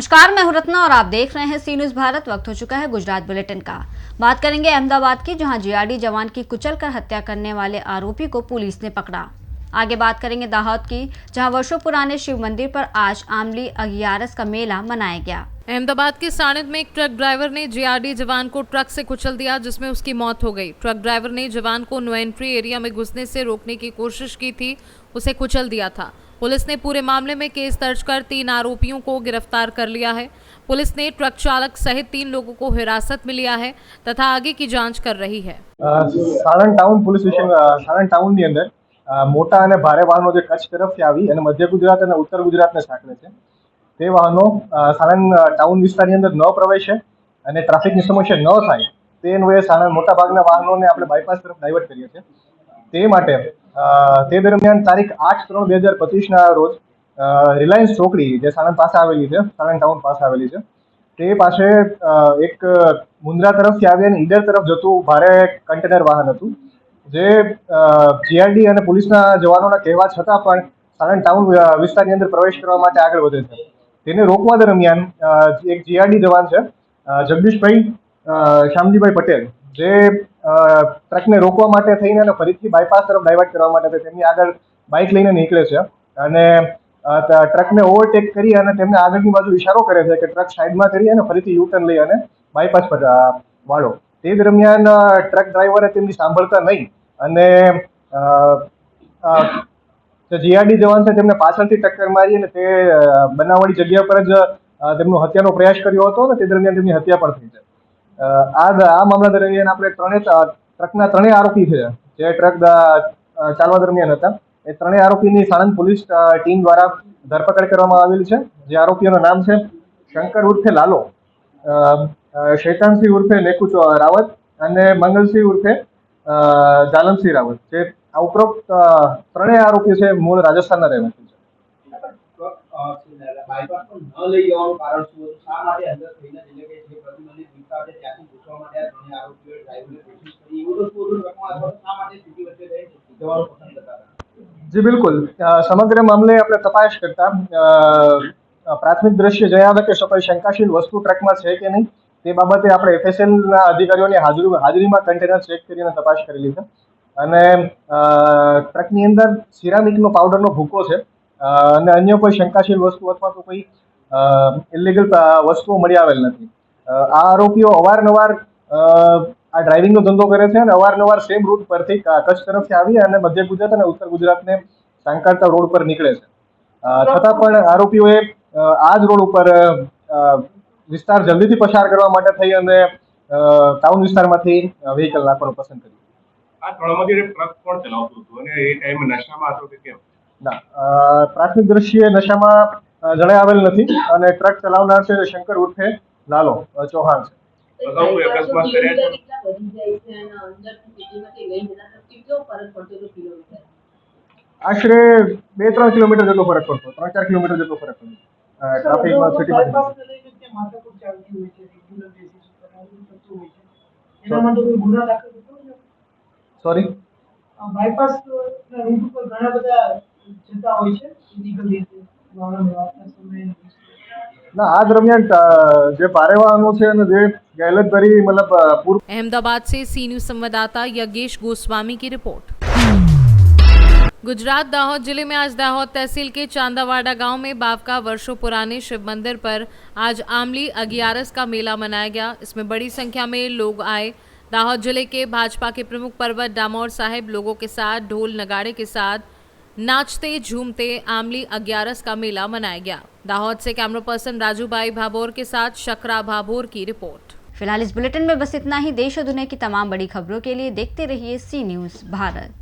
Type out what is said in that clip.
नमस्कार, मैं हूं रत्ना और आप देख रहे हैं सी न्यूज भारत। वक्त हो चुका है गुजरात बुलेटिन का। बात करेंगे अहमदाबाद की, जहां जीआरडी जवान की कुचलकर हत्या करने वाले आरोपी को पुलिस ने पकड़ा। आगे बात करेंगे दाहोद की, जहां वर्षों पुराने शिव मंदिर पर आज आमली अगियारस का मेला मनाया गया। अहमदाबाद के सानिध में एक ट्रक ड्राइवर ने जीआरडी जवान को ट्रक से कुचल दिया, जिसमें उसकी मौत हो गई। ट्रक ड्राइवर ने जवान को नो एंट्री एरिया में घुसने से रोकने की कोशिश की थी, उसे कुचल दिया था। पुलिस ने पूरे मामले में केस दर्ज कर 3 आरोपियों को गिरफ्तार कर लिया है। पुलिस ने ट्रक चालक सहित 3 लोगों को हिरासत में लिया है तथा आगे की जांच कर रही है। Sanand town police station Sanand ટાઉનની અંદર મોટા અને ભારે વાહનો જે કચ્છ તરફથી આવી અને મધ્ય ગુજરાત અને ઉત્તર ગુજરાતને સાંકળે છે તે વાહનો સાણંદ ટાઉન વિસ્તારની અંદર ન પ્રવેશે અને ટ્રાફિકની સમસ્યા ન થાય તે અન્વયે સાણંદ મોટાભાગના વાહનોને આપણે બાયપાસ તરફ ડાયવર્ટ કરીએ છીએ। તે માટે તે દરમિયાન તારીખ 8/3/2025ના રોજ રિલાયન્સ ચોકડી જે સાણંદ પાસે આવેલી છે, સાણંદ ટાઉન પાસે આવેલી છે, તે પાસે એક મુન્દ્રા તરફથી આવી અને ઈડર તરફ જતું ભારે કન્ટેનર વાહન હતું, જે જીઆરડી અને પોલીસના જવાનોના કહેવા છતાં પણ સાણંદ ટાઉન વિસ્તારની અંદર પ્રવેશ કરવા માટે આગળ વધે છે। તેને રોકવા દરમિયાન એક જીઆરડી જવાન છે જગદીશભાઈ શ્યામજીભાઈ પટેલ, જે ટ્રકને રોકવા માટે થઈને અને ફરીથી બાયપાસ તરફ ડાયવર્ટ કરવા માટે તેમની આગળ બાઇક લઈને નીકળે છે અને ટ્રકને ઓવરટેક કરી અને તેમને આગળની બાજુ ઇશારો કરે છે કે ટ્રક સાઈડમાં કરી અને ફરીથી યુટર્ન લઈ અને બાયપાસ પર વાળો। તે દરમિયાન ટ્રક ડ્રાઈવરે તેમની સાંભળતા નહીં અને જીઆરડી જવાન છે તેમને પાછળથી ટક્કર મારી અને તે બનાવવાળી જગ્યા પર જ તેમનો હત્યાનો પ્રયાસ કર્યો હતો અને તે દરમિયાન તેમની હત્યા પણ થઈ છે। આ મામલા દરમિયાન આપણે ટ્રકના 3 આરોપી છે જે ટ્રક ચાલવા દરમિયાન હતા, એ 3 આરોપીની સાણંદ પોલીસ ટીમ દ્વારા ધરપકડ કરવામાં આવેલી છે। જે આરોપીઓનું નામ છે શંકર ઉર્ફે લાલો, શૈતાનસિંહ ઉર્ફે લેકુ રાવત અને મંગલસિંહ ઉર્ફે જાલમસિંહ રાવત। જે આ ઉપરોક્ત 3 આરોપીઓ છે મૂળ રાજસ્થાનના રહેવાસી છે। જી બિલકુલ, સમગ્ર મામલે આપણે તપાસ કરતા પ્રાથમિક દ્રશ્ય જણાવે કે કોઈ શંકાશીલ વસ્તુ ટ્રકમાં છે કે નહીં તે બાબતે આપણે એફએસએલના અધિકારીઓની હાજરીમાં કન્ટેનર ચેક કરીને તપાસ કરેલી છે અને ટ્રકની અંદર સિરામિકનો પાવડરનો ભૂકો છે અને અન્ય કોઈ શંકાશીલ વસ્તુ અથવા તો કોઈ ઇલીગલ વસ્તુઓ મળી આવેલ નથી। આ આરોપીઓ અવારનવાર આ ડ્રાઇવિંગનો ધંધો કરે છે અને અવારનવાર સેમ રૂટ પરથી કચ્છ તરફથી આવી અને મધ્ય ગુજરાત અને ઉત્તર ગુજરાતને સાંકળતા રોડ પર નીકળે છે। છતાં પણ આરોપીઓએ આ જ રોડ ઉપર વિસ્તાર જલ્દીથી પસાર કરવા માટે થઈ અને ટાઉન વિસ્તારમાંથી વ્હીકલ નાખવાનું પસંદ કર્યું। આ ત્રણમાંથી ટ્રક કોણ ચલાવતું હતું અને એ ટાઈમે નશામાં હતો કે કેમ? ના, પ્રાથમિક દ્રશ્યે નશામાં જણાવેલ નથી અને ટ્રક ચલાવનાર છે શંકર ઉર્ફે લાલો ચૌહાણ છે। અગાઉ કોઈ અકસ્માત કર્યા છે? આશરે 2-3 કિલોમીટર જેટલો ફરક પડતો, 3-4 કિલોમીટર જેટલો ફરક પડતો ટ્રાફિકમાં સોરી બાયપાસ રૂટ ઉપર ઘણા બધા જતા હોય છે ઇલીગલ રીતે વાહનો સમય ના, આ દરમિયાન જે ભારે વાહનો છે અને જે ગેલેટભરી मतलब पूर्व। अहमदाबाद से सी न्यूज संवाददाता यज्ञेश गोस्वामी की रिपोर्ट। गुजरात दाहोद जिले में आज दाहोद तहसील के चांदावाड़ा गांव में बावका वर्षों पुराने शिव मंदिर पर आज आमली अगियारस का मेला मनाया गया। इसमें बड़ी संख्या में लोग आए। दाहोद जिले के भाजपा के प्रमुख पर्वत डामोर साहिब लोगों के साथ ढोल नगाड़े के साथ नाचते झूमते आमली अगियारस का मेला मनाया गया। दाहोद से कैमरा पर्सन राजू भाई भाभोर के साथ शकरा भाभोर की रिपोर्ट। फिलहाल इस बुलेटिन में बस इतना ही। देश और दुनिया की तमाम बड़ी खबरों के लिए देखते रहिए सी न्यूज भारत।